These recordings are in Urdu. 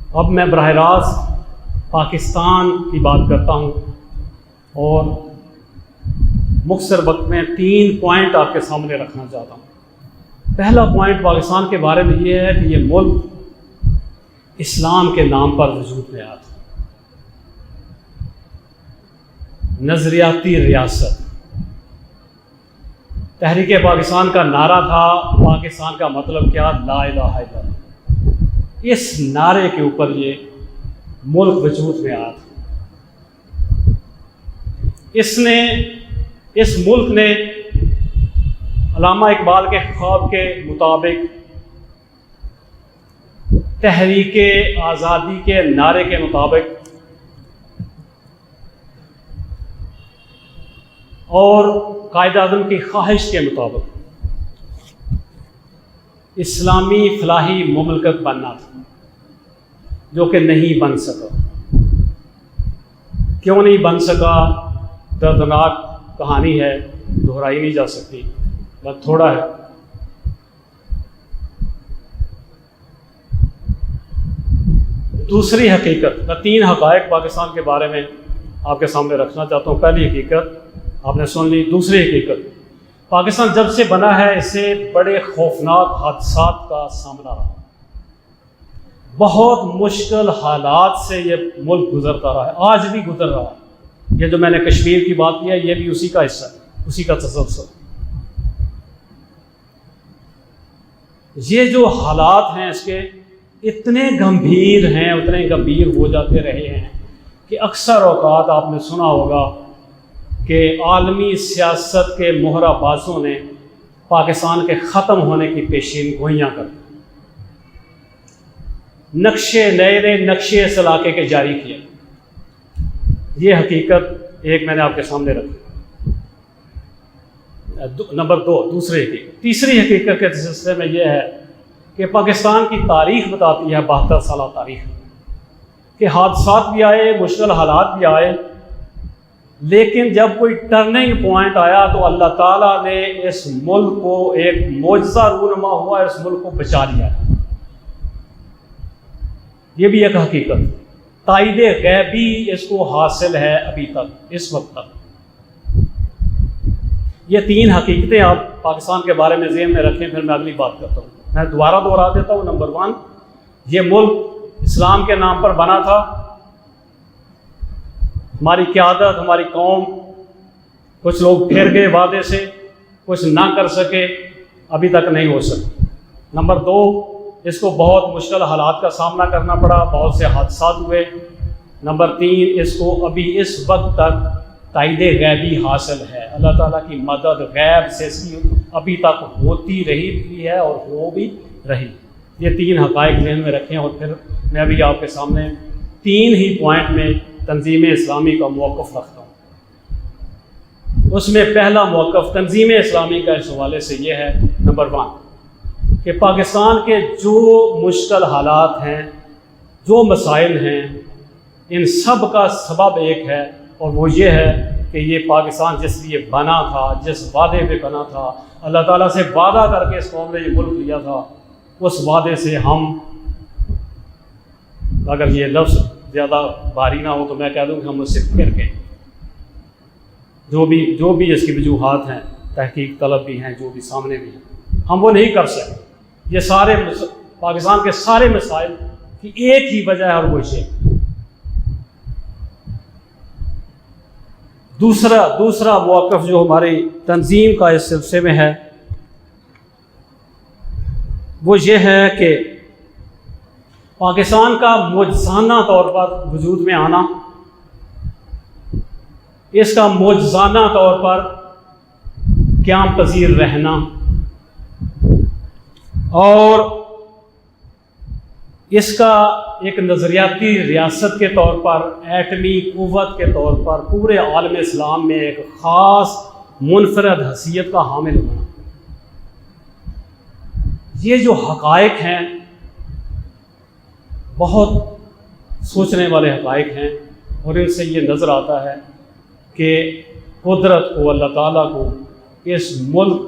اب میں براہ راست پاکستان کی بات کرتا ہوں اور مختصر وقت میں 3 پوائنٹ آپ کے سامنے رکھنا چاہتا ہوں۔ پہلا پوائنٹ پاکستان کے بارے میں یہ ہے کہ یہ ملک اسلام کے نام پر وجود میں آیا تھا۔ نظریاتی ریاست، تحریک پاکستان کا نعرہ تھا، پاکستان کا مطلب کیا؟ لا الہ الا اللہ۔ اس نعرے کے اوپر یہ ملک وجود میں آیا تھا۔ اس ملک نے علامہ اقبال کے خواب کے مطابق تحریک آزادی کے نعرے کے مطابق اور قائد اعظم کی خواہش کے مطابق اسلامی فلاحی مملکت بننا تھا، جو کہ نہیں بن سکا۔ کیوں نہیں بن سکا؟ دردناک کہانی ہے، دہرائی نہیں جا سکتی، بس تھوڑا ہے۔ دوسری حقیقت، میں 3 حقائق پاکستان کے بارے میں آپ کے سامنے رکھنا چاہتا ہوں۔ پہلی حقیقت آپ نے سن لی۔ دوسری حقیقت، پاکستان جب سے بنا ہے اس سے بڑے خوفناک حادثات کا سامنا رہا، بہت مشکل حالات سے یہ ملک گزرتا رہا ہے، آج بھی گزر رہا ہے۔ یہ جو میں نے کشمیر کی بات کی ہے، یہ بھی اسی کا حصہ ہے، اسی کا تسلسل۔ یہ جو حالات ہیں اس کے اتنے گمبھیر ہیں، اتنے گمبھیر ہو جاتے رہے ہیں کہ اکثر اوقات آپ نے سنا ہوگا کہ عالمی سیاست کے مہرہ بازوں نے پاکستان کے ختم ہونے کی پیشین گوئیاں کر نئے نقشے اس علاقے کے جاری کیے۔ یہ حقیقت ایک میں نے آپ کے سامنے رکھی۔ نمبر 2، دوسری حقیقت۔ تیسری حقیقت کے سلسلے میں یہ ہے کہ پاکستان کی تاریخ بتاتی ہے، 72 سالہ تاریخ، کہ حادثات بھی آئے، مشکل حالات بھی آئے، لیکن جب کوئی ٹرننگ پوائنٹ آیا تو اللہ تعالیٰ نے اس ملک کو ایک معجزہ رونما ہوا، اس ملک کو بچا لیا۔ یہ بھی ایک حقیقت، تائید غیبی اس کو حاصل ہے ابھی تک، اس وقت تک۔ یہ 3 حقیقتیں آپ پاکستان کے بارے میں ذہن میں رکھیں، پھر میں اگلی بات کرتا ہوں۔ میں دوبارہ دوہرا دیتا ہوں۔ نمبر 1، یہ ملک اسلام کے نام پر بنا تھا۔ ہماری قیادت، ہماری قوم، کچھ لوگ پھر گئے وعدے سے، کچھ نہ کر سکے، ابھی تک نہیں ہو سکے۔ نمبر 2، اس کو بہت مشکل حالات کا سامنا کرنا پڑا، بہت سے حادثات ہوئے۔ نمبر 3، اس کو ابھی اس وقت تک تائید غیبی حاصل ہے، اللہ تعالیٰ کی مدد غیب سے اس کی ابھی تک ہوتی رہی بھی ہے اور ہو بھی رہی۔ یہ 3 حقائق ذہن میں رکھیں، اور پھر میں ابھی آپ کے سامنے 3 ہی پوائنٹ میں تنظیم اسلامی کا موقف رکھتا ہوں۔ اس میں پہلا موقف تنظیم اسلامی کا اس حوالے سے یہ ہے، نمبر 1، کہ پاکستان کے جو مشکل حالات ہیں، جو مسائل ہیں، ان سب کا سبب ایک ہے، اور وہ یہ ہے کہ یہ پاکستان جس لیے بنا تھا، جس وعدے پہ بنا تھا، اللہ تعالیٰ سے وعدہ کر کے اس قوم نے یہ ملک لیا تھا، اس وعدے سے ہم، اگر یہ لفظ زیادہ بھاری نہ ہو تو میں کہہ دوں کہ ہم اس سے پھر گئے۔ جو بھی اس کی وجوہات ہیں، تحقیق طلب بھی ہیں، جو بھی سامنے بھی ہیں، ہم وہ نہیں کر سکے۔ یہ سارے پاکستان کے سارے مسائل کی ایک ہی وجہ ہے، اور وہ یہ۔ دوسرا موقف جو ہماری تنظیم کا اس سلسلے میں ہے، وہ یہ ہے کہ پاکستان کا معجزانہ طور پر وجود میں آنا، اس کا معجزانہ طور پر قیام پذیر رہنا، اور اس کا ایک نظریاتی ریاست کے طور پر، ایٹمی قوت کے طور پر پورے عالم اسلام میں ایک خاص منفرد حیثیت کا حامل ہونا، یہ جو حقائق ہیں بہت سوچنے والے حقائق ہیں، اور ان سے یہ نظر آتا ہے کہ قدرت کو، اللہ تعالیٰ کو اس ملک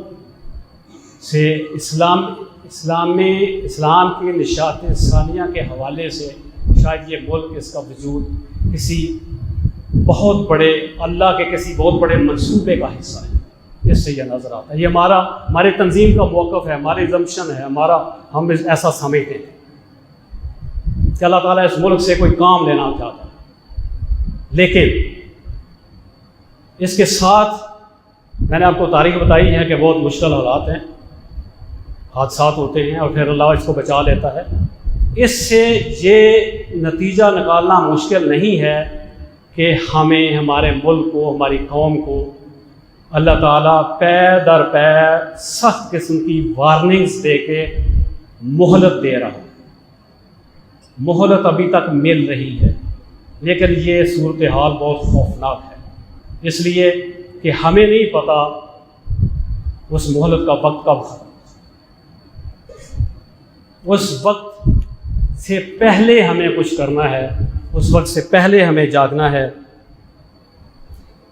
سے اسلام کی نشاط ثانیہ کے حوالے سے شاید یہ ملک، اس کا وجود کسی بہت بڑے اللہ کے کسی بہت بڑے منصوبے کا حصہ ہے۔ اس سے یہ نظر آتا ہے، یہ ہماری تنظیم کا موقف ہے، ہماری زمشن ہے، ہم ایسا سمجھتے ہیں کہ اللہ تعالیٰ اس ملک سے کوئی کام لینا چاہتا ہے۔ لیکن اس کے ساتھ میں نے آپ کو تاریخ بتائی ہے کہ بہت مشکل حالات ہیں، حادثات ہوتے ہیں اور پھر اللہ اس کو بچا لیتا ہے۔ اس سے یہ نتیجہ نکالنا مشکل نہیں ہے کہ ہمیں، ہمارے ملک کو، ہماری قوم کو اللہ تعالیٰ پے در پے سخت قسم کی وارننگز دے کے مہلت دے رہا ہے۔ مہلت ابھی تک مل رہی ہے، لیکن یہ صورتحال بہت خوفناک ہے، اس لیے کہ ہمیں نہیں پتہ اس مہلت کا وقت کب ختم۔ اس وقت سے پہلے ہمیں کچھ کرنا ہے، اس وقت سے پہلے ہمیں جاگنا ہے،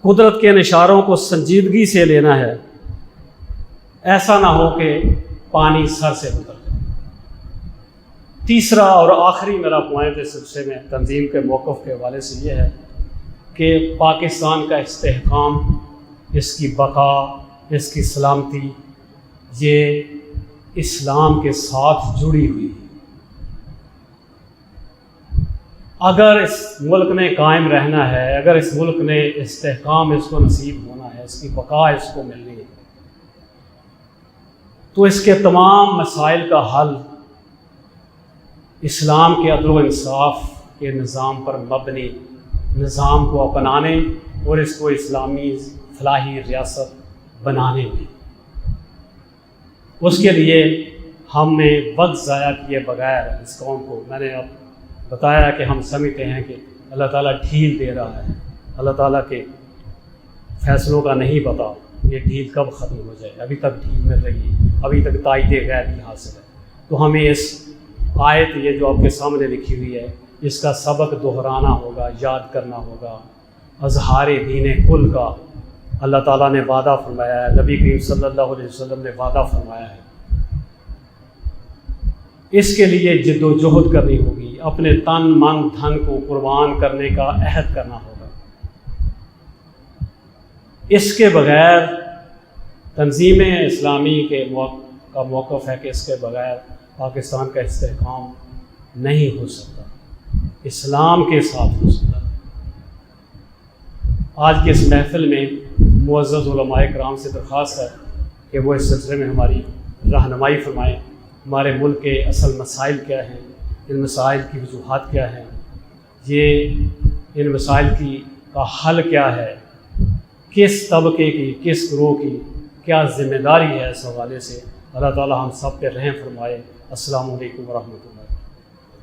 قدرت کے اشاروں کو سنجیدگی سے لینا ہے، ایسا نہ ہو کہ پانی سر سے اتر جائے۔ تیسرا اور آخری میرا پوائنٹ اس سلسلے میں تنظیم کے موقف کے حوالے سے یہ ہے کہ پاکستان کا استحکام، اس کی بقا، اس کی سلامتی، یہ اسلام کے ساتھ جڑی ہوئی ہے۔ اگر اس ملک نے قائم رہنا ہے، اگر اس ملک نے استحکام اس کو نصیب ہونا ہے، اس کی بقا اس کو ملنی ہے، تو اس کے تمام مسائل کا حل اسلام کے عدل و انصاف کے نظام پر مبنی نظام کو اپنانے اور اس کو اسلامی فلاحی ریاست بنانے میں۔ اس کے لیے ہم نے وقت ضائع کیے بغیر اس قوم کو، میں نے اب بتایا کہ ہم سمجھتے ہیں کہ اللہ تعالیٰ ڈھیل دے رہا ہے، اللہ تعالیٰ کے فیصلوں کا نہیں پتہ یہ ڈھیل کب ختم ہو جائے، ابھی تک ڈھیل مل رہی ہے، ابھی تک تائید غیبی حاصل ہے۔ تو ہمیں اس آیت یہ جو آپ کے سامنے لکھی ہوئی ہے، اس کا سبق دہرانا ہوگا، یاد کرنا ہوگا۔ اظہار دین کل کا اللہ تعالیٰ نے وعدہ فرمایا ہے، نبی کریم صلی اللہ علیہ وسلم نے وعدہ فرمایا ہے۔ اس کے لیے جد و جہد کرنی ہوگی، اپنے تن من دھن کو قربان کرنے کا عہد کرنا ہوگا۔ اس کے بغیر تنظیم اسلامی کا موقف ہے کہ اس کے بغیر پاکستان کا استحکام نہیں ہو سکتا، اسلام کے ساتھ ہو سکتا۔ آج کی اس محفل میں معزز علماء کرام سے درخواست ہے کہ وہ اس سلسلے میں ہماری رہنمائی فرمائیں، ہمارے ملک کے اصل مسائل کیا ہیں، ان مسائل کی وجوہات کیا ہیں، ان مسائل کا حل کیا ہے، کس طبقے کی، کس گروہ کی کیا ذمہ داری ہے۔ اس حوالے سے اللہ تعالی ہم سب پہ رحم فرمائے۔ السلام علیکم ورحمۃ اللہ۔